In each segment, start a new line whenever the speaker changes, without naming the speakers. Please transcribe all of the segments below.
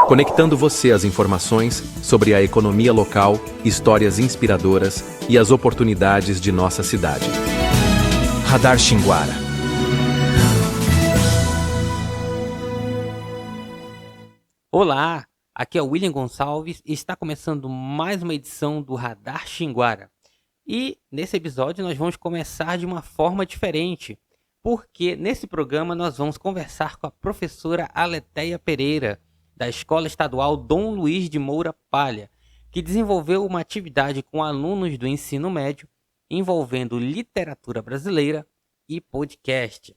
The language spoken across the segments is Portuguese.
conectando você às informações sobre a economia local, histórias inspiradoras e as oportunidades de nossa cidade. Radar Xinguara.
Olá, aqui é o William Gonçalves e está começando mais uma edição do Radar Xinguara. E nesse episódio nós vamos começar de uma forma diferente, porque nesse programa nós vamos conversar com a professora Aletheia Pereira, da Escola Estadual Dom Luiz de Moura Palha, que desenvolveu uma atividade com alunos do ensino médio envolvendo literatura brasileira e podcast.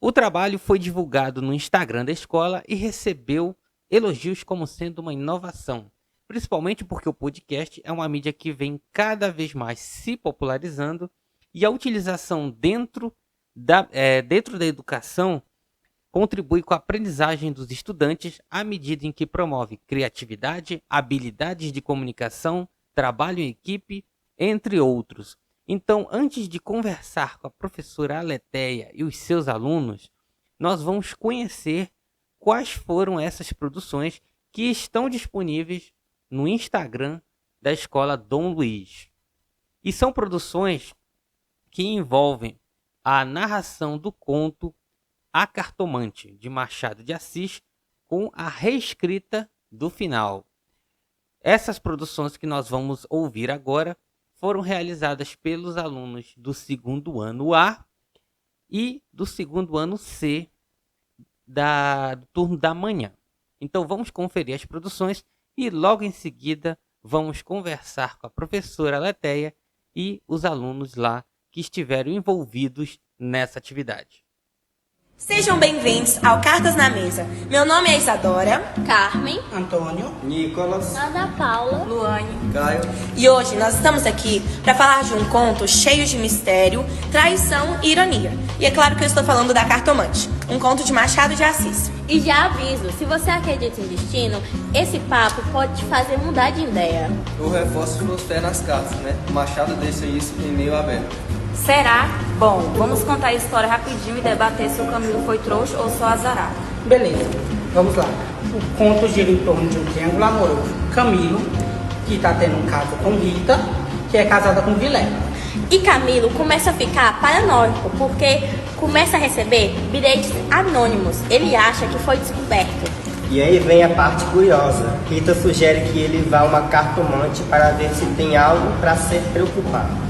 O trabalho foi divulgado no Instagram da escola e recebeu elogios como sendo uma inovação, principalmente porque o podcast é uma mídia que vem cada vez mais se popularizando e a utilização dentro da educação contribui com a aprendizagem dos estudantes à medida em que promove criatividade, habilidades de comunicação, trabalho em equipe, entre outros. Então, antes de conversar com a professora Aletheia e os seus alunos, nós vamos conhecer quais foram essas produções que estão disponíveis no Instagram da Escola Dom Luiz. E são produções que envolvem a narração do conto A Cartomante, de Machado de Assis, com a reescrita do final. Essas produções que nós vamos ouvir agora foram realizadas pelos alunos do segundo ano A e do segundo ano C do turno da manhã. Então vamos conferir as produções e logo em seguida vamos conversar com a professora Aletheia e os alunos lá que estiveram envolvidos nessa atividade.
Sejam bem-vindos ao Cartas na Mesa. Meu nome é Isadora,
Carmen,
Antônio,
Nicolas,
Ana Paula,
Luane,
Caio.
e hoje nós estamos aqui para falar de um conto cheio de mistério, traição e ironia. E é claro que eu estou falando da Cartomante, um conto de Machado de Assis.
E já aviso, se você acredita em destino, esse papo pode te fazer mudar de ideia.
Eu reforço os meus pés nas cartas, né? O Machado deixa isso em meio aberto.
será? Bom, vamos contar a história rapidinho e debater se o Camilo foi trouxa ou só azarado.
beleza, vamos lá. O conto gira em torno de um triângulo amoroso. Camilo, que tá tendo um caso com Rita, que é casada com Vilela.
E Camilo começa a ficar paranoico, porque começa a receber bilhetes anônimos. Ele acha que foi descoberto.
E aí vem a parte curiosa. Rita sugere que ele vá a uma cartomante para ver se tem algo para ser preocupado.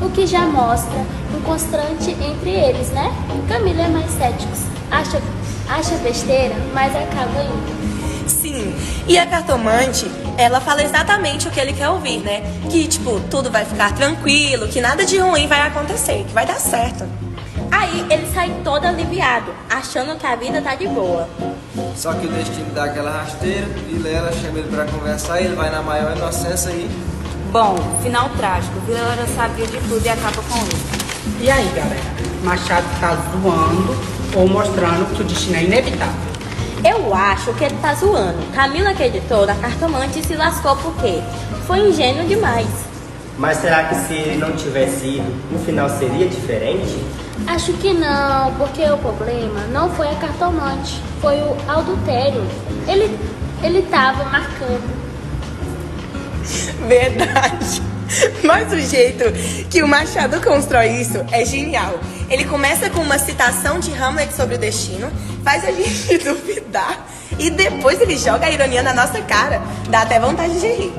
O que já mostra um constante entre eles, né? Camilo é mais cético, acha besteira, mas acaba indo.
Sim, e a Cartomante, ela fala exatamente o que ele quer ouvir, né? Que, tipo, tudo vai ficar tranquilo, que nada de ruim vai acontecer, que vai dar certo.
Aí ele sai todo aliviado, achando que a vida tá de boa.
Só que o destino dá aquela rasteira, Vilela chama ele pra conversar e ele vai na maior inocência aí.
Bom, final trágico. Vilela já sabia de tudo e acaba com isso.
E aí, galera? Machado tá zoando ou mostrando que o destino é inevitável?
Eu acho que ele tá zoando. Camilo acreditou na Cartomante e se lascou porque foi ingênuo demais.
Mas será que se ele não tivesse ido, o final seria diferente?
Acho que não, porque o problema não foi a cartomante, foi o adultério. Ele tava marcando.
Verdade. Mas o jeito que o Machado constrói isso é genial. Ele começa com uma citação de Hamlet sobre o destino, faz a gente duvidar e depois ele joga a ironia na nossa cara. Dá até vontade de rir.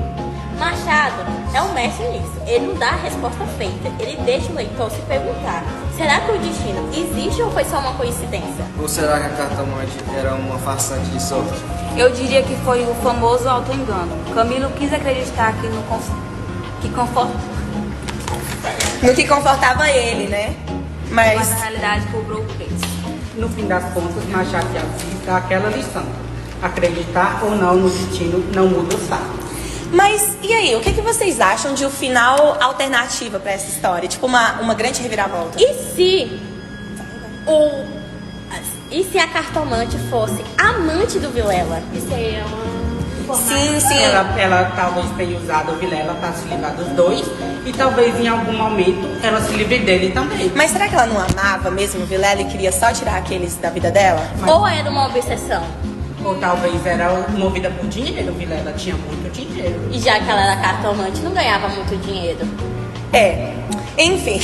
Machado é um mestre nisso. Ele não dá a resposta feita, ele deixa o leitor se perguntar: será que o destino existe ou foi só uma coincidência?
Ou será que a cartomante era uma farsante de sorte?
Eu diria que foi o famoso auto-engano. Camilo quis acreditar que
No que confortava ele, né?
mas na realidade cobrou o preço.
No fim das contas, Machado de Assis dá aquela lição. Acreditar ou não no destino não muda o fato.
Mas e aí, o que vocês acham de um final alternativo pra essa história? Tipo uma grande reviravolta.
E se a Cartomante fosse amante do Vilela?
Isso aí é uma
Sim.
Ela talvez tenha usado o Vilela para se livrar dos dois e talvez em algum momento ela se livre dele também.
Mas será que ela não amava mesmo o Vilela e queria só tirar aqueles da vida dela?
Ou era uma obsessão?
Ou talvez era movida por dinheiro, Vilela tinha muito dinheiro.
E já que ela era cartomante, não ganhava muito dinheiro.
Enfim,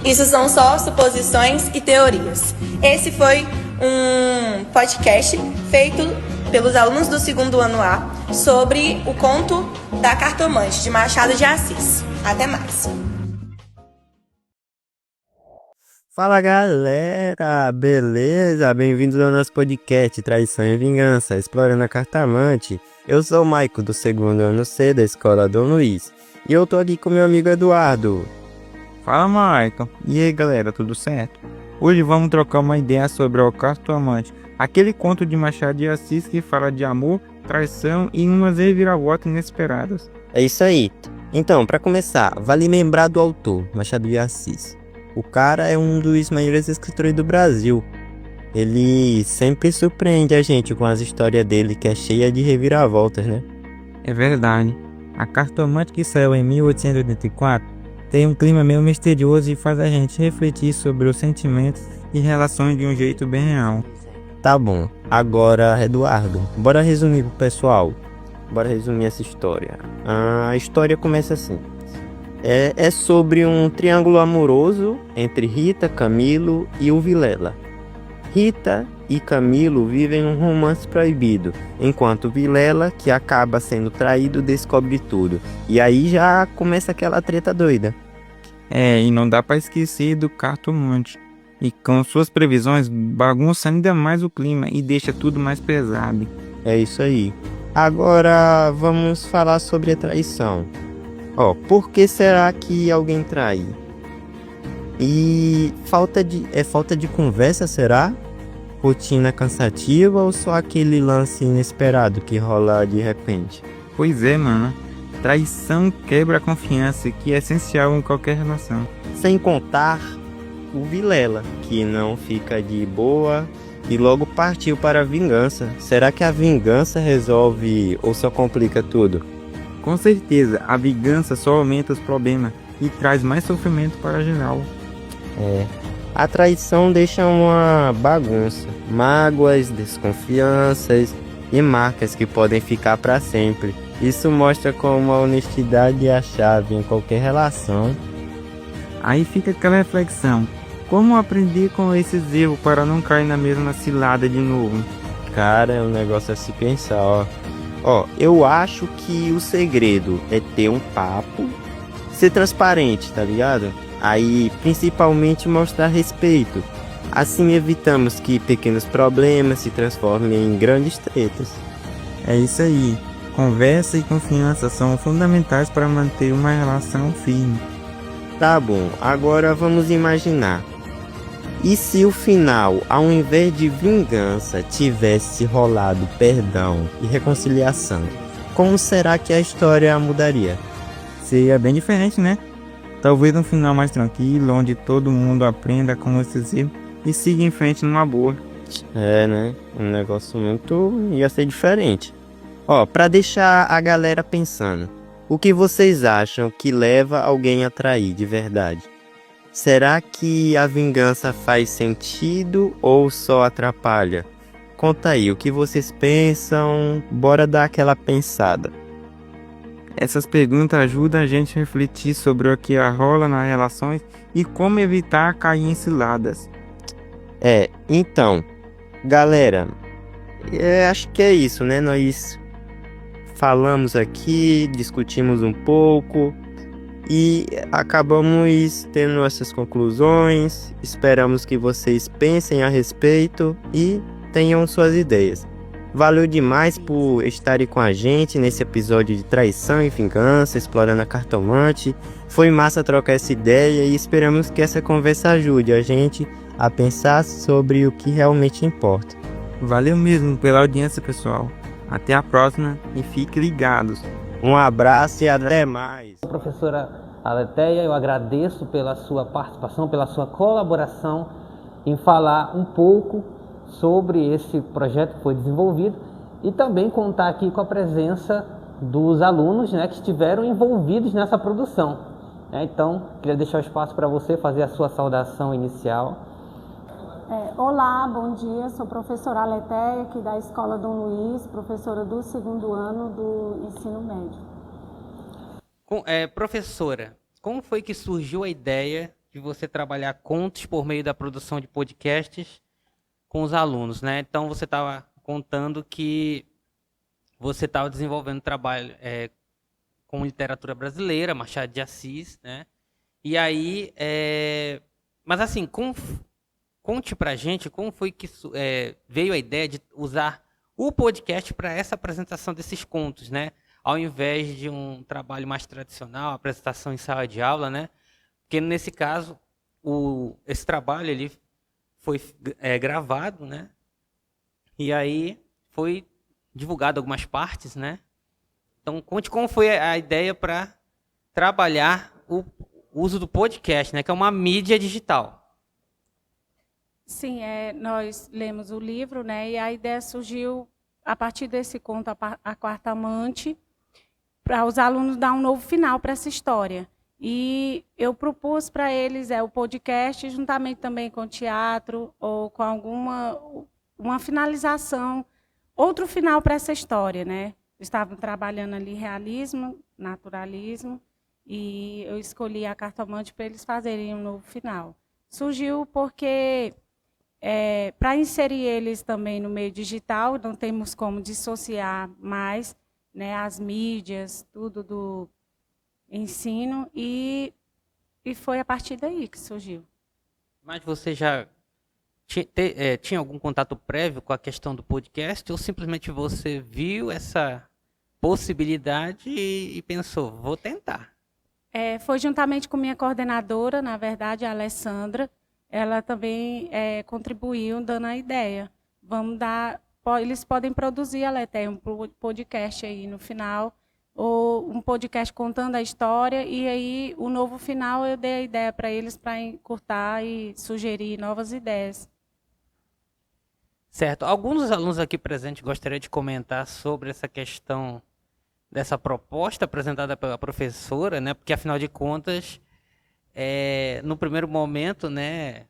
isso são só suposições e teorias. Esse foi um podcast feito pelos alunos do 2º ano A sobre o conto da Cartomante, de Machado de Assis. Até mais!
Fala galera, beleza? Bem-vindos ao nosso podcast Traição e Vingança, explorando a Cartomante. Eu sou o Maico do 2º ano C da Escola Dom Luiz e eu tô aqui com meu amigo Eduardo.
Fala, Maico. E aí, galera, tudo certo? Hoje vamos trocar uma ideia sobre o Cartomante, aquele conto de Machado de Assis que fala de amor, traição e umas reviravoltas inesperadas.
É isso aí. Então, para começar, vale lembrar do autor, Machado de Assis. O cara é um dos maiores escritores do Brasil. Ele sempre surpreende a gente com as histórias dele, que é cheia de reviravoltas, né?
É verdade. A Cartomante, que saiu em 1884, tem um clima meio misterioso e faz a gente refletir sobre os sentimentos e relações de um jeito bem real.
Tá bom. Agora, Eduardo, bora resumir pro pessoal. Bora resumir essa história. A história começa assim. É sobre um triângulo amoroso entre Rita, Camilo e o Vilela. Rita e Camilo vivem um romance proibido, enquanto Vilela, que acaba sendo traído, descobre tudo. E aí já começa aquela treta doida.
E não dá pra esquecer do Cartomante. E com suas previsões, bagunça ainda mais o clima e deixa tudo mais pesado.
É isso aí. Agora vamos falar sobre a traição. Por que será que alguém trai? E falta de conversa, será? Rotina cansativa ou só aquele lance inesperado que rola de repente?
Pois é, mano. Traição quebra a confiança, que é essencial em qualquer relação.
Sem contar o Vilela, que não fica de boa e logo partiu para a vingança. Será que a vingança resolve ou só complica tudo?
Com certeza, a vingança só aumenta os problemas e traz mais sofrimento para geral.
A traição deixa uma bagunça, mágoas, desconfianças e marcas que podem ficar para sempre. Isso mostra como a honestidade é a chave em qualquer relação.
Aí fica aquela reflexão, como aprender com esses erros para não cair na mesma cilada de novo?
Cara, é um negócio a se pensar, eu acho que o segredo é ter um papo, ser transparente, tá ligado? Aí, principalmente, mostrar respeito. Assim evitamos que pequenos problemas se transformem em grandes tretas.
É isso aí. Conversa e confiança são fundamentais para manter uma relação firme.
Tá bom, agora vamos imaginar. E se o final, ao invés de vingança, tivesse rolado perdão e reconciliação? Como será que a história mudaria?
Seria bem diferente, né? Talvez um final mais tranquilo, onde todo mundo aprenda com esses erros e siga em frente numa boa.
Né? Um negócio ia ser diferente. Pra deixar a galera pensando, o que vocês acham que leva alguém a trair de verdade? Será que a vingança faz sentido ou só atrapalha? Conta aí, o que vocês pensam? Bora dar aquela pensada.
Essas perguntas ajudam a gente a refletir sobre o que rola nas relações e como evitar cair em ciladas.
Então, galera, acho que é isso, né? Nós falamos aqui, discutimos um pouco e acabamos tendo essas conclusões. Esperamos que vocês pensem a respeito e tenham suas ideias. Valeu demais por estarem com a gente nesse episódio de Traição e Vingança, explorando a Cartomante. Foi massa trocar essa ideia e esperamos que essa conversa ajude a gente a pensar sobre o que realmente importa.
Valeu mesmo pela audiência, pessoal. Até a próxima e fiquem ligados.
Um abraço e até mais.
Professora Aletheia, eu agradeço pela sua participação, pela sua colaboração em falar um pouco sobre esse projeto que foi desenvolvido e também contar aqui com a presença dos alunos, que estiveram envolvidos nessa produção. Então, queria deixar o espaço para você fazer a sua saudação inicial.
Olá, bom dia. Sou professora Aleteia, aqui da Escola Dom Luiz, professora do 2º ano do ensino médio.
Professora, como foi que surgiu a ideia de você trabalhar contos por meio da produção de podcasts com os alunos, né? Então, você estava contando que você estava desenvolvendo trabalho com literatura brasileira, Machado de Assis, né? E aí, mas assim, conte pra gente como foi que veio a ideia de usar o podcast para essa apresentação desses contos, né? Ao invés de um trabalho mais tradicional, apresentação em sala de aula, né? Porque nesse caso, esse trabalho ele foi gravado, né? E aí foi divulgado algumas partes, né? Então, conte como foi a ideia para trabalhar o uso do podcast, né? Que é uma mídia digital.
Sim, nós lemos o livro, né? E a ideia surgiu a partir desse conto, A Quarta Amante, para os alunos dar um novo final para essa história. E eu propus para eles o podcast, juntamente também com o teatro, ou com uma finalização, outro final para essa história, né? Estavam trabalhando ali realismo, naturalismo, e eu escolhi a cartomante para eles fazerem um novo final. Surgiu porque, para inserir eles também no meio digital, não temos como dissociar mais, né, as mídias, tudo do ensino, e foi a partir daí que surgiu.
Mas você já tinha algum contato prévio com a questão do podcast, ou simplesmente você viu essa possibilidade e pensou, vou tentar?
Foi juntamente com minha coordenadora, na verdade, a Alessandra. Ela também contribuiu dando a ideia. Eles podem produzir, Aleteia, um podcast aí no final, ou um podcast contando a história, e aí o novo final eu dei a ideia para eles para encurtar e sugerir novas ideias.
Certo. Alguns dos alunos aqui presentes gostariam de comentar sobre essa questão dessa proposta apresentada pela professora, né? Porque, afinal de contas, no primeiro momento, né,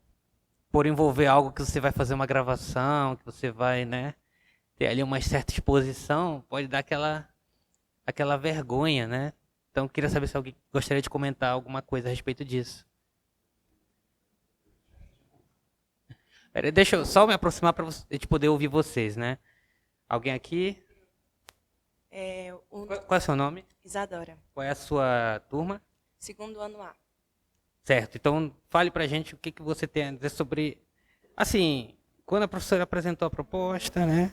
por envolver algo que você vai fazer uma gravação, que você vai, né, ter ali uma certa exposição, pode dar aquela vergonha, né? Então, queria saber se alguém gostaria de comentar alguma coisa a respeito disso. Deixa eu só me aproximar para a gente poder ouvir vocês, né? Alguém aqui? Qual é o seu nome?
Isadora.
Qual é a sua turma?
2º ano A.
Certo. Então, fale pra gente o que você tem a dizer sobre... Assim, quando a professora apresentou a proposta, né?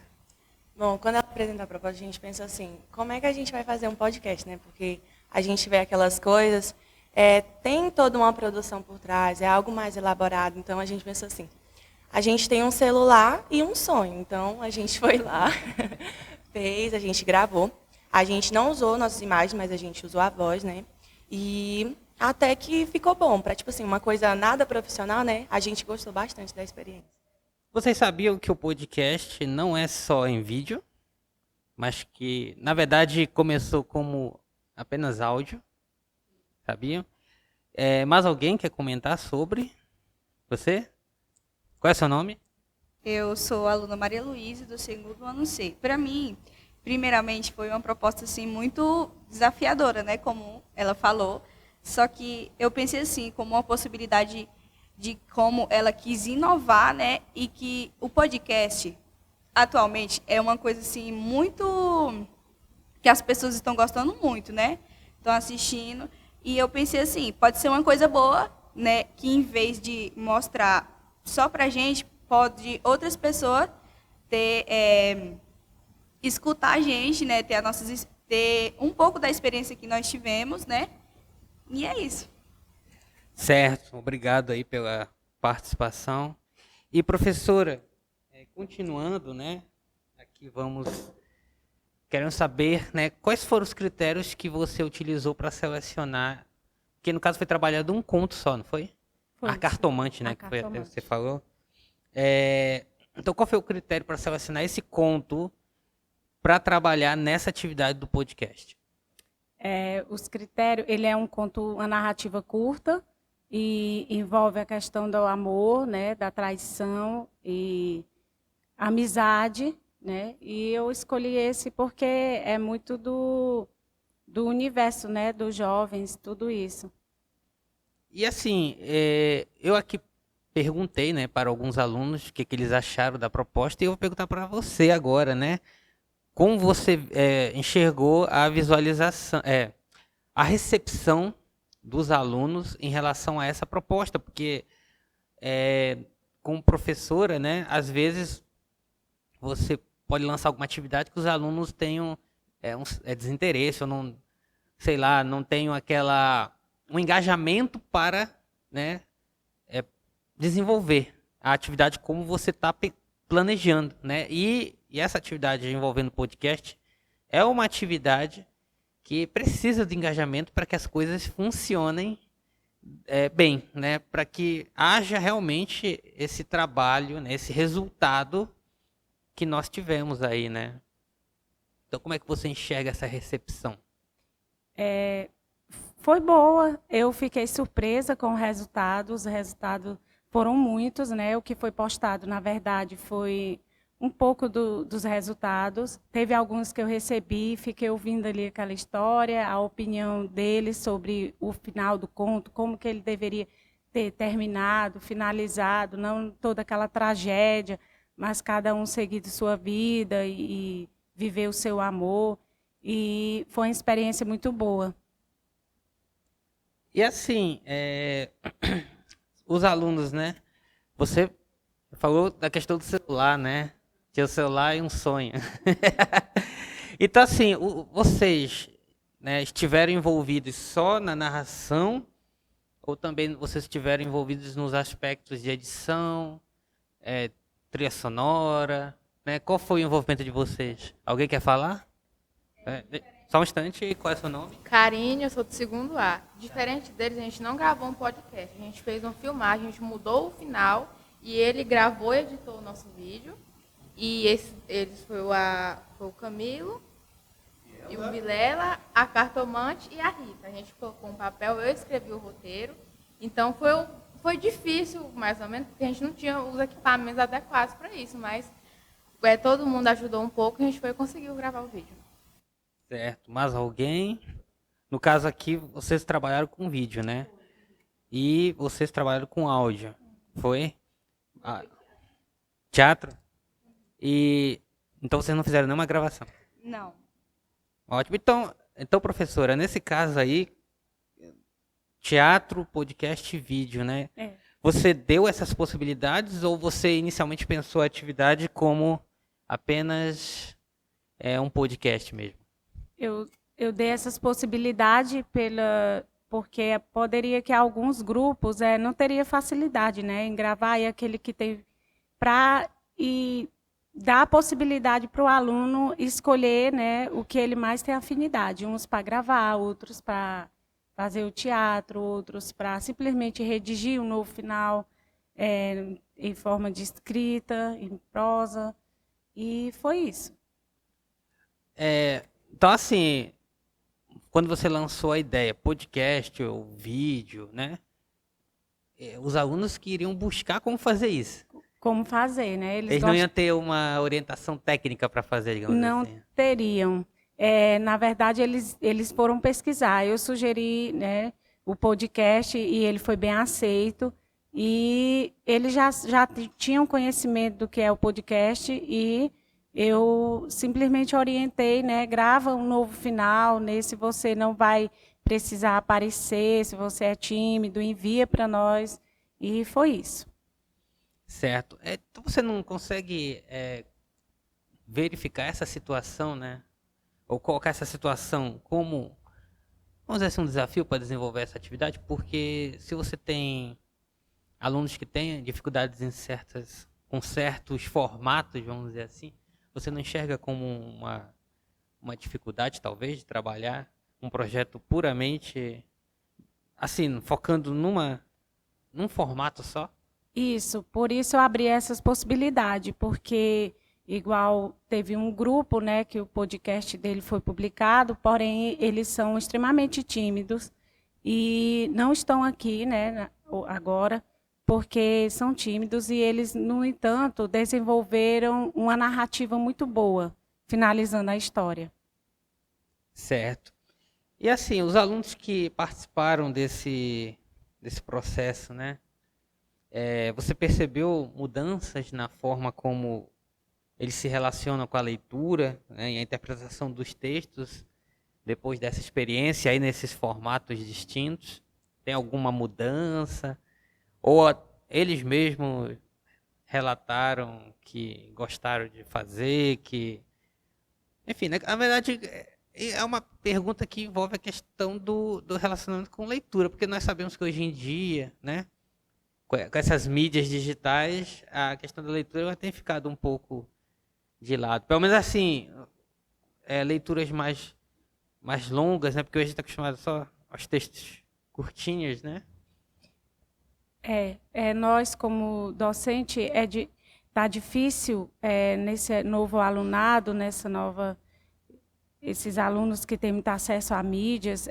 Bom, quando ela apresentou a proposta, a gente pensou assim, como é que a gente vai fazer um podcast, né? Porque a gente vê aquelas coisas, tem toda uma produção por trás, é algo mais elaborado. Então, a gente pensou assim, a gente tem um celular e um sonho. Então, a gente foi lá, fez, a gente gravou. A gente não usou nossas imagens, mas a gente usou a voz, né? E até que ficou bom. Para, tipo assim, uma coisa nada profissional, né? A gente gostou bastante da experiência.
Vocês sabiam que o podcast não é só em vídeo, mas que, na verdade, começou como apenas áudio? Sabiam? Mais alguém quer comentar sobre? Você? Qual é o seu nome?
Eu sou a aluna Maria Luísa, do 2º ano C. Para mim, primeiramente, foi uma proposta assim, muito desafiadora, né? Como ela falou. Só que eu pensei assim, como uma possibilidade de como ela quis inovar, né? E que o podcast, atualmente, é uma coisa assim, muito... que as pessoas estão gostando muito, né? Estão assistindo. E eu pensei assim, pode ser uma coisa boa, né? Que em vez de mostrar só pra gente, pode outras pessoas escutar a gente, né? Ter um pouco da experiência que nós tivemos, né? E é isso.
Certo, obrigado aí pela participação. E professora, continuando, né? Aqui queremos saber, né? Quais foram os critérios que você utilizou para selecionar? Porque no caso foi trabalhado um conto só, não foi?
Foi.
A cartomante, né? Que foi até você falou. Então, qual foi o critério para selecionar esse conto para trabalhar nessa atividade do podcast?
Os critérios, ele é um conto, uma narrativa curta, e envolve a questão do amor, né, da traição e amizade, né? E eu escolhi esse porque é muito do universo, né, dos jovens, tudo isso.
E assim, eu aqui perguntei, né, para alguns alunos o que eles acharam da proposta, e eu vou perguntar para você agora, né? Como você enxergou a visualização, a recepção dos alunos em relação a essa proposta? Porque, como professora, né, às vezes você pode lançar alguma atividade que os alunos tenham desinteresse, ou não, sei lá, não tenham um engajamento para, né, desenvolver a atividade como você está planejando, né? E essa atividade envolvendo podcast é uma atividade que precisa de engajamento para que as coisas funcionem bem, né? Para que haja realmente esse trabalho, né? Esse resultado que nós tivemos aí, né? Então, como é que você enxerga essa recepção?
Foi boa. Eu fiquei surpresa com o resultado. Os resultados foram muitos, né? O que foi postado, na verdade, foi um pouco dos resultados. Teve alguns que eu recebi, fiquei ouvindo ali aquela história, a opinião deles sobre o final do conto, como que ele deveria ter terminado, finalizado, não toda aquela tragédia, mas cada um seguir de sua vida e viver o seu amor. E foi uma experiência muito boa.
E assim, os alunos, né? Você falou da questão do celular, né? Tinha o celular e um sonho. Então, assim, vocês, né, estiveram envolvidos só na narração, ou também vocês estiveram envolvidos nos aspectos de edição, trilha sonora, né? Qual foi o envolvimento de vocês? Alguém quer falar? Só um instante, qual é o seu nome?
Karine, eu sou do 2º A. Diferente deles, a gente não gravou um podcast, a gente fez uma filmagem, a gente mudou o final e ele gravou e editou o nosso vídeo. E eles foi o Camilo, e o Vilela, a Cartomante e a Rita. A gente colocou um papel, eu escrevi o roteiro. Então foi difícil, mais ou menos, porque a gente não tinha os equipamentos adequados para isso, mas todo mundo ajudou um pouco e a gente conseguiu gravar o vídeo.
Certo, mais alguém? No caso aqui, vocês trabalharam com vídeo, né? E vocês trabalharam com áudio, foi? Teatro? E então vocês não fizeram nenhuma gravação?
Não.
Ótimo. Então, professora, nesse caso aí, teatro, podcast e vídeo, né? Você deu essas possibilidades ou você inicialmente pensou a atividade como apenas um podcast mesmo?
Eu dei essas possibilidades porque poderia que alguns grupos não teria facilidade, né, em gravar, e aquele que tem e dar a possibilidade para o aluno escolher, né, o que ele mais tem afinidade, uns para gravar, outros para fazer o teatro, outros para simplesmente redigir um novo final em forma de escrita, em prosa, e foi isso.
Então, assim, quando você lançou a ideia, podcast ou vídeo, né? Os alunos queriam buscar como fazer isso.
Como fazer, né?
Eles não iam ter uma orientação técnica para fazer, digamos
não
assim.
Não teriam. Na verdade, eles foram pesquisar. Eu sugeri, né, o podcast e ele foi bem aceito. E eles já tinham conhecimento do que é o podcast e eu simplesmente orientei, né, grava um novo final, nesse você não vai precisar aparecer, se você é tímido, envia para nós, e foi isso.
Certo. Então você não consegue verificar essa situação, né, ou colocar essa situação como, vamos dizer assim, um desafio para desenvolver essa atividade, porque se você tem alunos que têm dificuldades com certos formatos, vamos dizer assim, você não enxerga como uma dificuldade, talvez, de trabalhar um projeto puramente, assim, focando num formato só?
Isso, por isso eu abri essas possibilidades, porque igual teve um grupo, né, que o podcast dele foi publicado, porém eles são extremamente tímidos e não estão aqui, né, agora, porque são tímidos e eles, no entanto, desenvolveram uma narrativa muito boa, finalizando a história.
Certo. E assim, os alunos que participaram desse processo, né? Você percebeu mudanças na forma como eles se relacionam com a leitura, né, e a interpretação dos textos depois dessa experiência aí nesses formatos distintos? Tem alguma mudança? Ou eles mesmos relataram que gostaram de fazer, que... Enfim, né, na verdade, é uma pergunta que envolve a questão do relacionamento com leitura, porque nós sabemos que hoje em dia, né, com essas mídias digitais, a questão da leitura tem ficado um pouco de lado. Pelo menos assim, leituras mais longas, né, porque hoje a gente está acostumado só aos textos curtinhos, né?
Nós, como docente, tá difícil nesse novo alunado, esses alunos que têm muito acesso a mídias,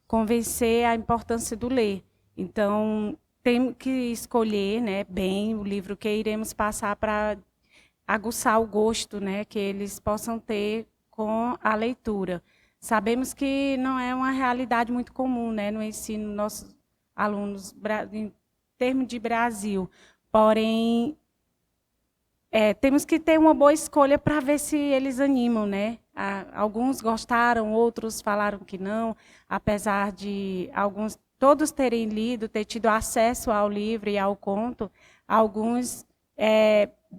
convencer a importância do ler. Então, temos que escolher, né, bem o livro que iremos passar para aguçar o gosto, né, que eles possam ter com a leitura. Sabemos que não é uma realidade muito comum, né, no ensino nossos alunos em termos de Brasil. Porém, temos que ter uma boa escolha para ver se eles animam, né? Alguns gostaram, outros falaram que não, apesar de todos terem lido, ter tido acesso ao livro e ao conto, alguns,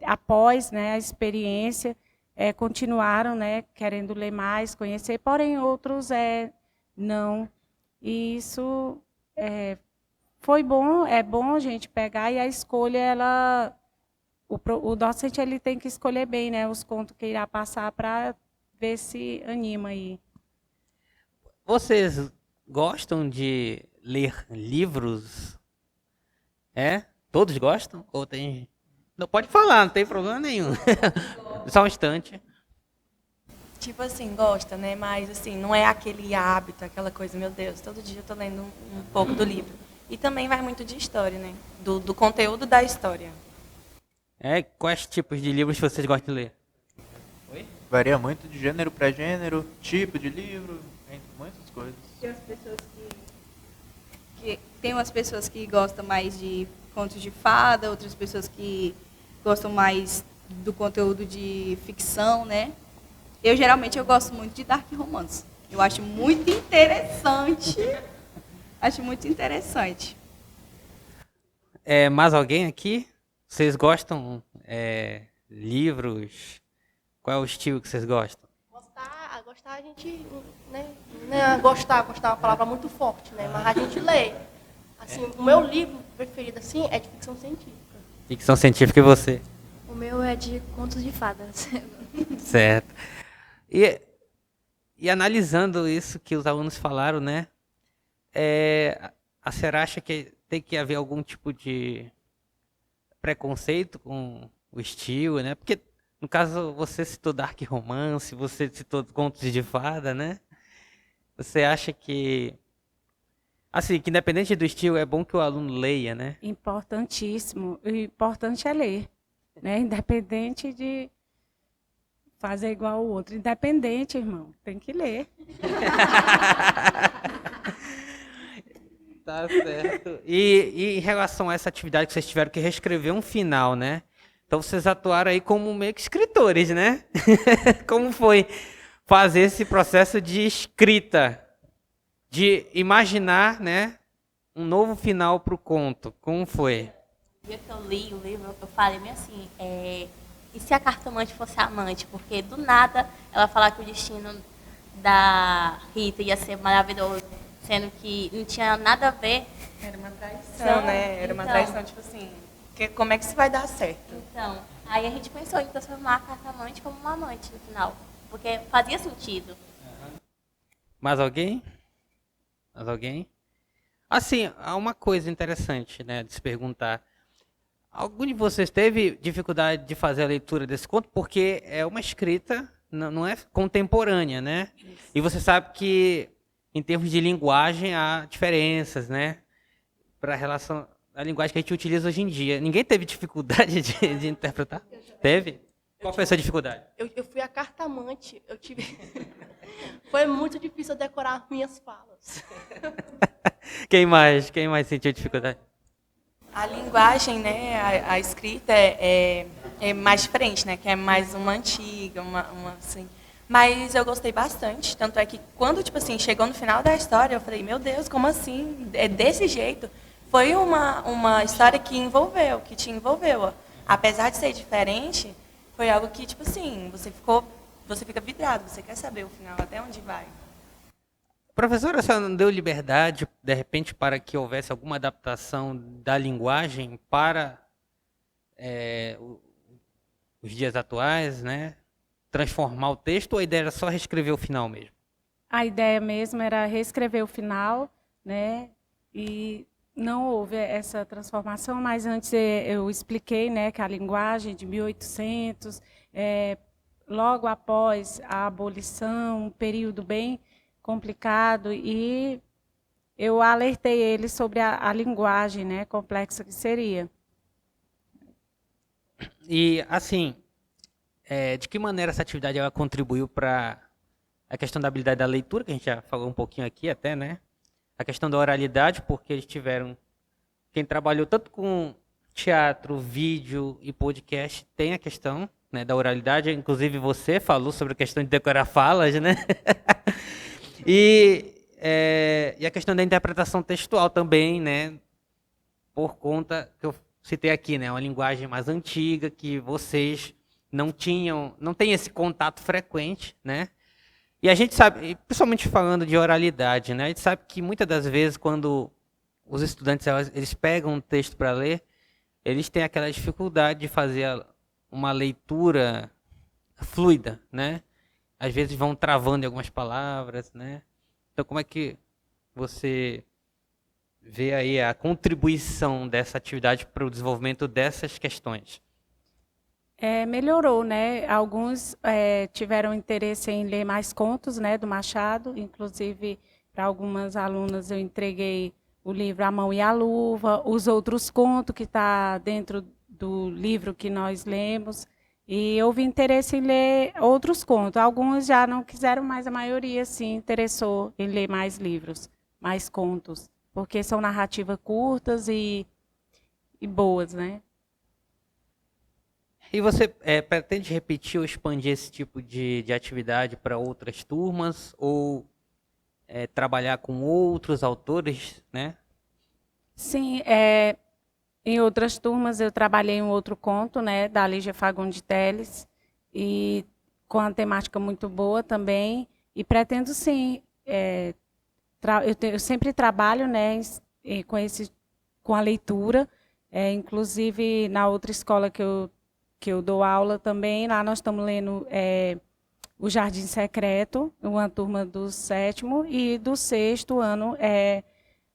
após, né, a experiência, continuaram, né, querendo ler mais, conhecer, porém outros não. E isso foi bom, é bom a gente pegar, e a escolha, o docente ele tem que escolher bem, né, os contos que irá passar para ver se anima aí.
Vocês gostam de ler livros? Todos gostam? Ou tem... Não, pode falar, não tem problema nenhum. Só um instante.
Tipo assim, gosta, né? Mas assim, não é aquele hábito, aquela coisa, meu Deus, todo dia eu tô lendo um pouco do livro. E também vai muito de história, né? Do conteúdo da história.
Quais tipos de livros vocês gostam de ler?
Oi? Varia muito de gênero para gênero, tipo de livro, entre muitas coisas.
Tem umas pessoas que gostam mais de contos de fada, outras pessoas que gostam mais do conteúdo de ficção, né? Eu gosto muito de dark romance. Eu acho muito interessante. Acho muito interessante.
Mais alguém aqui? Vocês gostam livros? Qual é o estilo que vocês gostam?
Gostar a gente, né? Não é gostar é uma palavra muito forte, né? Mas a gente lê. Assim, o meu livro preferido assim é de ficção científica.
Ficção científica, e você?
O meu é de contos de fadas.
Certo. E analisando isso que os alunos falaram, né? A senhora acha que tem que haver algum tipo de preconceito com o estilo, né? Porque, no caso, você citou dark romance, você citou contos de fada, né? Você acha que... Assim, que independente do estilo, é bom que o aluno leia, né?
Importantíssimo. O importante é ler, né? Independente de fazer igual ao outro. Independente, irmão. Tem que ler.
Tá certo. E em relação a essa atividade que vocês tiveram que reescrever um final, né? Então vocês atuaram aí como meio que escritores, né? Como foi fazer esse processo de escrita? De imaginar, né, um novo final para o conto. Como foi?
O dia que eu li o livro, eu falei meio assim, e se a cartomante fosse amante? Porque do nada ela falar que o destino da Rita ia ser maravilhoso, sendo que não tinha nada a ver.
Era uma traição, né? Era uma traição, tipo assim, como é que isso vai dar certo?
Então, aí a gente pensou em transformar a cartomante como uma amante no final, porque fazia sentido.
Mais alguém? Mais alguém? Assim, há uma coisa interessante, né, de se perguntar. Algum de vocês teve dificuldade de fazer a leitura desse conto? Porque é uma escrita, não é contemporânea, né? Isso. E você sabe que, em termos de linguagem, há diferenças, né? para a relação da linguagem que a gente utiliza hoje em dia. Ninguém teve dificuldade de interpretar? Teve? Qual foi a sua dificuldade?
Eu fui a cartamante, eu tive... Foi muito difícil decorar minhas falas.
Quem mais sentiu dificuldade?
A linguagem, né, a escrita é mais diferente, né, que é mais uma antiga, uma assim. Mas eu gostei bastante, tanto é que quando, tipo assim, chegou no final da história, eu falei, meu Deus, como assim? É desse jeito? Foi uma história que te envolveu. Apesar de ser diferente, foi algo que, tipo assim, você fica vidrado, você quer saber o final, até onde vai.
Professora, a senhora não deu liberdade, de repente, para que houvesse alguma adaptação da linguagem para os dias atuais, né? Transformar o texto, ou a ideia era só reescrever o final mesmo?
A ideia mesmo era reescrever o final, né? E não houve essa transformação, mas antes eu expliquei, né, que a linguagem de 1800, logo após a abolição, um período bem complicado, e eu alertei ele sobre a linguagem, né, complexa que seria.
E, assim, de que maneira essa atividade ela contribuiu para a questão da habilidade da leitura, que a gente já falou um pouquinho aqui até, né? A questão da oralidade, porque eles tiveram... Quem trabalhou tanto com teatro, vídeo e podcast tem a questão, né, da oralidade. Inclusive você falou sobre a questão de decorar falas, né? E a questão da interpretação textual também, né? Por conta que eu citei aqui, né? Uma linguagem mais antiga que vocês não têm esse contato frequente, né? E a gente sabe, principalmente falando de oralidade, né? A gente sabe que muitas das vezes quando os estudantes eles pegam um texto para ler, eles têm aquela dificuldade de fazer uma leitura fluida, né? Às vezes vão travando em algumas palavras, né? Então, como é que você vê aí a contribuição dessa atividade para o desenvolvimento dessas questões?
Melhorou, né? Alguns tiveram interesse em ler mais contos, né, do Machado. Inclusive, para algumas alunas eu entreguei o livro A Mão e a Luva, os outros contos que está dentro do livro que nós lemos. E houve interesse em ler outros contos. Alguns já não quiseram, mas a maioria sim interessou em ler mais livros, mais contos, porque são narrativas curtas e boas, né?
E você pretende repetir ou expandir esse tipo de atividade para outras turmas, ou trabalhar com outros autores, né?
Sim, em outras turmas eu trabalhei em outro conto, né, da Lígia Fagundes Telles, e com a temática muito boa também, e pretendo sim, eu sempre trabalho, né, com a leitura, inclusive na outra escola que eu dou aula também, lá nós estamos lendo O Jardim Secreto, uma turma do 7º, e do 6º ano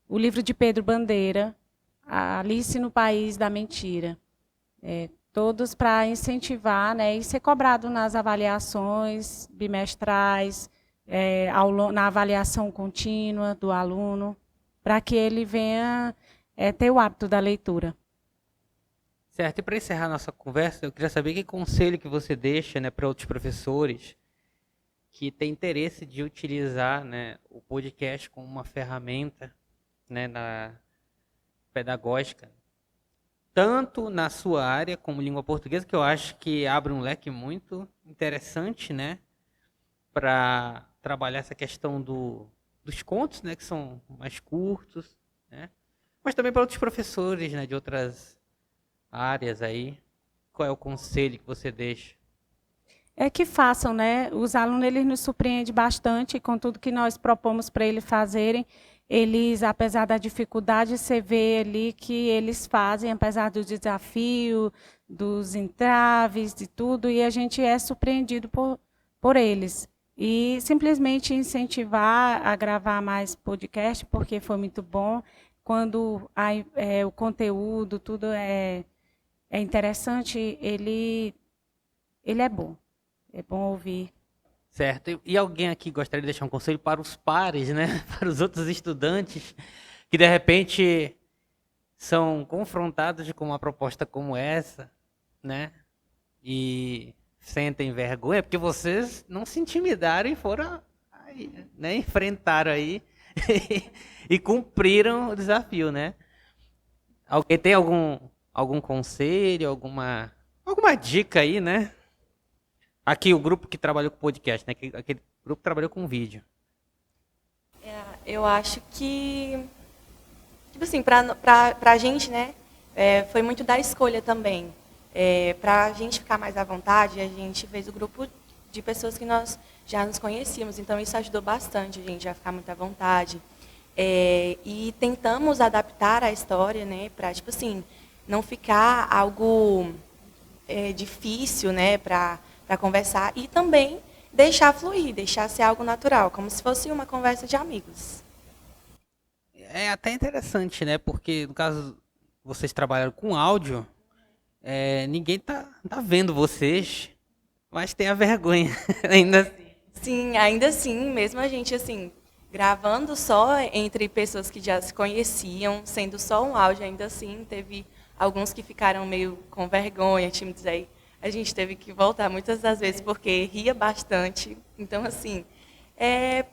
o livro de Pedro Bandeira, Alice no País da Mentira. Todos para incentivar, né, e ser cobrado nas avaliações bimestrais, na avaliação contínua do aluno, para que ele venha ter o hábito da leitura.
Certo, e para encerrar nossa conversa, eu queria saber que conselho que você deixa, né, para outros professores que têm interesse de utilizar, né, o podcast como uma ferramenta, né, pedagógica, tanto na sua área como língua portuguesa, que eu acho que abre um leque muito interessante, né, para trabalhar essa questão dos contos, né, que são mais curtos, né, mas também para outros professores, né, de outras áreas aí. Qual é o conselho que você deixa?
Que façam, né? Os alunos eles nos surpreendem bastante com tudo que nós propomos para eles fazerem. Eles, apesar da dificuldade, você vê ali que eles fazem, apesar do desafio, dos entraves, de tudo, e a gente é surpreendido por eles. E simplesmente incentivar a gravar mais podcast, porque foi muito bom. Quando o conteúdo, tudo é interessante, ele é bom. É bom ouvir.
Certo. E alguém aqui gostaria de deixar um conselho para os pares, né? Para os outros estudantes que, de repente, são confrontados com uma proposta como essa, né? E sentem vergonha, porque vocês não se intimidaram e foram aí, né? Enfrentaram aí e cumpriram o desafio, né? Alguém tem algum conselho, alguma dica aí, né? Aqui o grupo que trabalhou com podcast, né? Aquele grupo que trabalhou com vídeo.
Eu acho que, tipo assim, pra gente, né, foi muito da escolha também. Pra gente ficar mais à vontade, a gente fez o grupo de pessoas que nós já nos conhecíamos, então isso ajudou bastante a gente a ficar muito à vontade. E tentamos adaptar a história, né, pra, tipo assim, não ficar algo difícil, né, pra conversar, e também deixar fluir, deixar ser algo natural, como se fosse uma conversa de amigos.
É até interessante, né? Porque, no caso, vocês trabalharam com áudio, ninguém tá vendo vocês, mas tem a vergonha ainda assim.
Sim, ainda assim, mesmo a gente, assim, gravando só entre pessoas que já se conheciam, sendo só um áudio, ainda assim, teve alguns que ficaram meio com vergonha, tímidos aí. A gente teve que voltar muitas das vezes porque ria bastante. Então, assim, é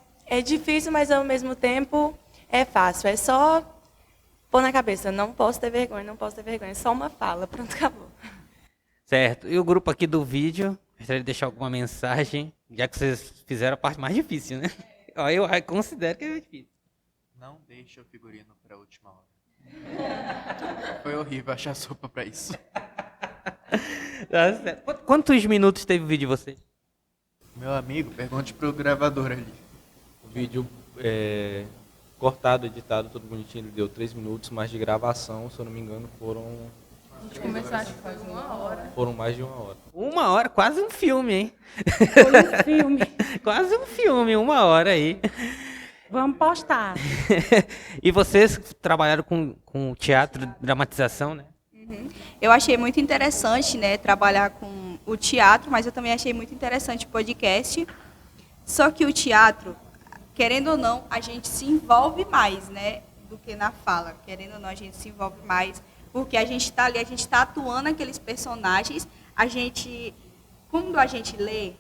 difícil, mas ao mesmo tempo é fácil. É só pôr na cabeça, não posso ter vergonha, não posso ter vergonha. É só uma fala, pronto, acabou.
Certo. E o grupo aqui do vídeo, gostaria de deixar alguma mensagem, já que vocês fizeram a parte mais difícil, né? Eu considero que é difícil.
Não deixe o figurino para a última hora. Foi horrível achar sopa para isso.
Quantos minutos teve o vídeo de vocês?
Meu amigo, pergunte pro gravador ali.
O vídeo cortado, editado, tudo bonitinho, ele deu 3 minutos, mas de gravação, se eu não me engano, foram...
A gente começou, acho que faz 1 hora.
Foram mais de 1 hora.
1 hora? Quase um filme, hein?
Foi um filme.
Quase um filme, 1 hora aí.
Vamos postar.
E vocês trabalharam com teatro, dramatização, né?
Eu achei muito interessante, né, trabalhar com o teatro, mas eu também achei muito interessante o podcast. Só que o teatro, querendo ou não, a gente se envolve mais, né, do que na fala. Querendo ou não, a gente se envolve mais, porque a gente está ali, a gente está atuando aqueles personagens. Quando a gente lê,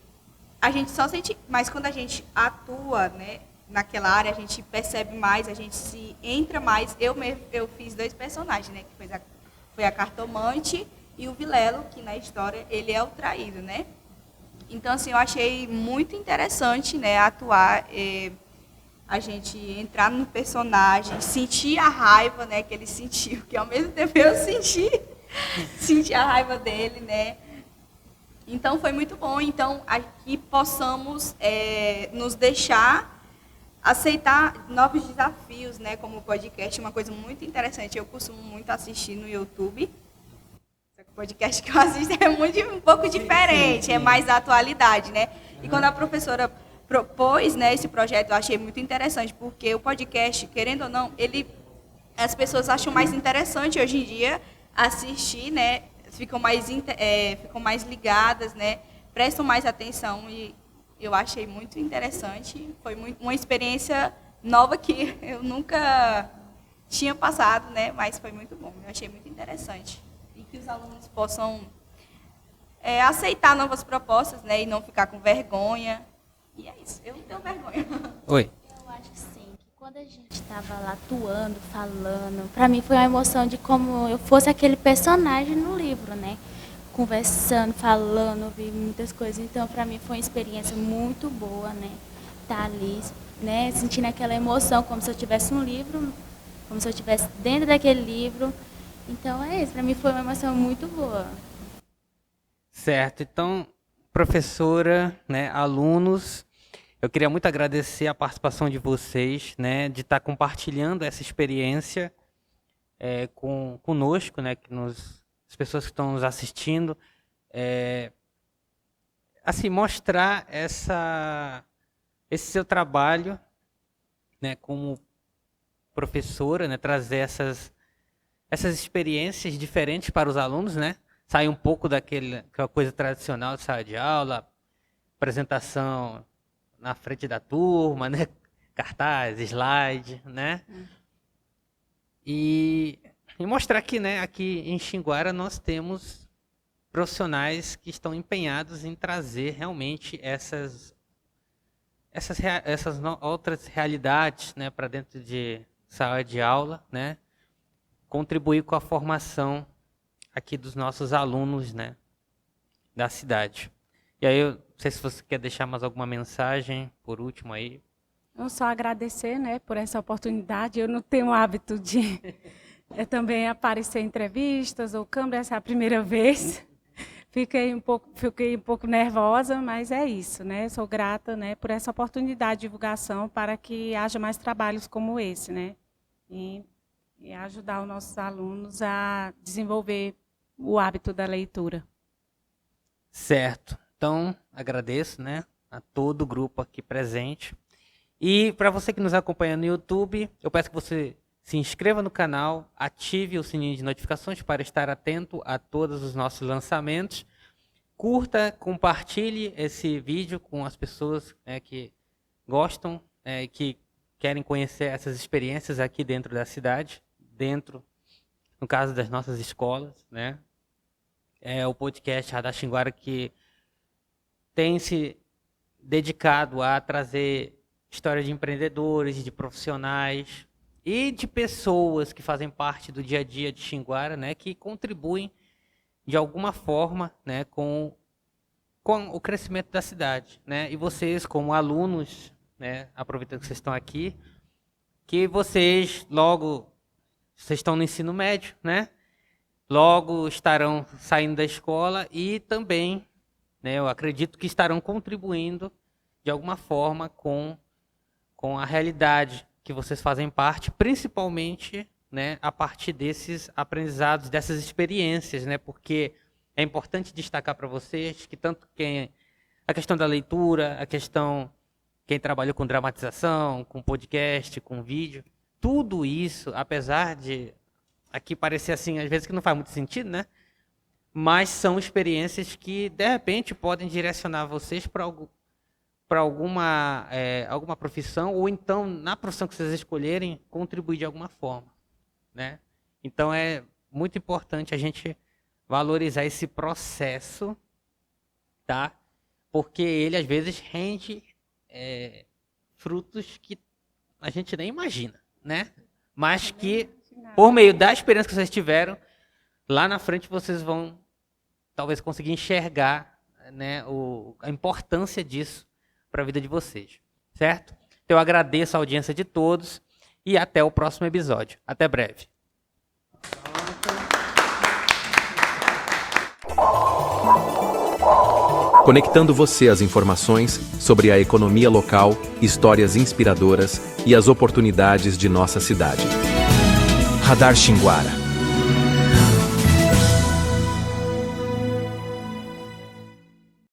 a gente só sente, mas quando a gente atua, né, naquela área, a gente percebe mais, a gente se entra mais. Eu fiz 2 personagens, né, que foi a cartomante e o Vilelo, que na história ele é o traído, né? Então, assim, eu achei muito interessante, né, atuar, a gente entrar no personagem, sentir a raiva, né, que ele sentiu, que ao mesmo tempo eu senti a raiva dele, né? Então, foi muito bom. Então, aqui possamos nos deixar aceitar novos desafios, né, como o podcast, uma coisa muito interessante. Eu costumo muito assistir no YouTube. O podcast que eu assisto é um pouco diferente, é mais da atualidade, né? E quando a professora propôs, né, esse projeto, eu achei muito interessante, porque o podcast, querendo ou não, as pessoas acham mais interessante hoje em dia assistir, né? Ficam mais ligadas, né? Prestam mais atenção e eu achei muito interessante. Foi uma experiência nova que eu nunca tinha passado, né? Mas foi muito bom. Eu achei muito interessante. E que os alunos possam aceitar novas propostas, né? E não ficar com vergonha. E é isso. Eu não tenho vergonha.
Oi.
Eu acho que sim. Que quando a gente estava lá atuando, falando, para mim foi uma emoção de como eu fosse aquele personagem no livro, né? Conversando, falando, ouvi muitas coisas. Então, para mim foi uma experiência muito boa, né? Estar ali, né? Sentindo aquela emoção, como se eu tivesse um livro, como se eu estivesse dentro daquele livro. Então, é isso. Para mim foi uma emoção muito boa.
Certo. Então, professora, né, alunos, eu queria muito agradecer a participação de vocês, né? De estar compartilhando essa experiência conosco, né? As pessoas que estão nos assistindo, assim, mostrar esse seu trabalho, né, como professora, né, trazer essas experiências diferentes para os alunos, né, sair um pouco daquela coisa tradicional de sala de aula, apresentação na frente da turma, né, cartaz, slide, né, e e mostrar que, né, aqui em Xinguara nós temos profissionais que estão empenhados em trazer realmente essas outras realidades, né, para dentro de sala de aula, né, contribuir com a formação aqui dos nossos alunos, né, da cidade. E aí, eu não sei se você quer deixar mais alguma mensagem, por último aí.
Eu só agradecer, né, por essa oportunidade. Eu não tenho o hábito de também aparecer em entrevistas ou câmera, essa é a primeira vez. Fiquei um pouco nervosa, mas é isso, né? Sou grata, né, por essa oportunidade de divulgação para que haja mais trabalhos como esse, né? E ajudar os nossos alunos a desenvolver o hábito da leitura.
Certo. Então, agradeço, né, a todo o grupo aqui presente. E para você que nos acompanha no YouTube, eu peço que você se inscreva no canal, ative o sininho de notificações para estar atento a todos os nossos lançamentos. Curta, compartilhe esse vídeo com as pessoas, né, que gostam, que querem conhecer essas experiências aqui dentro da cidade, no caso das nossas escolas, né? É o podcast Radar Xinguara que tem se dedicado a trazer história de empreendedores, de profissionais e de pessoas que fazem parte do dia a dia de Xinguara, né, que contribuem de alguma forma, né, com o crescimento da cidade, né? E vocês, como alunos, né, aproveitando que vocês estão aqui, que vocês estão no ensino médio, né? Logo estarão saindo da escola e também, né, eu acredito que estarão contribuindo de alguma forma com a realidade que vocês fazem parte, principalmente, né, a partir desses aprendizados, dessas experiências, né, porque é importante destacar para vocês que tanto a questão da leitura, quem trabalhou com dramatização, com podcast, com vídeo, tudo isso, apesar de aqui parecer assim, às vezes que não faz muito sentido, né, mas são experiências que, de repente, podem direcionar vocês para alguma profissão, ou então, na profissão que vocês escolherem, contribuir de alguma forma, né? Então, é muito importante a gente valorizar esse processo, tá? Porque ele, às vezes, rende frutos que a gente nem imagina, né? Mas que, por meio da experiência que vocês tiveram, lá na frente vocês vão, talvez, conseguir enxergar, né, a importância disso para a vida de vocês, certo? Então eu agradeço a audiência de todos e até o próximo episódio. Até breve.
Conectando você às informações sobre a economia local, histórias inspiradoras e as oportunidades de nossa cidade. Radar Xinguara.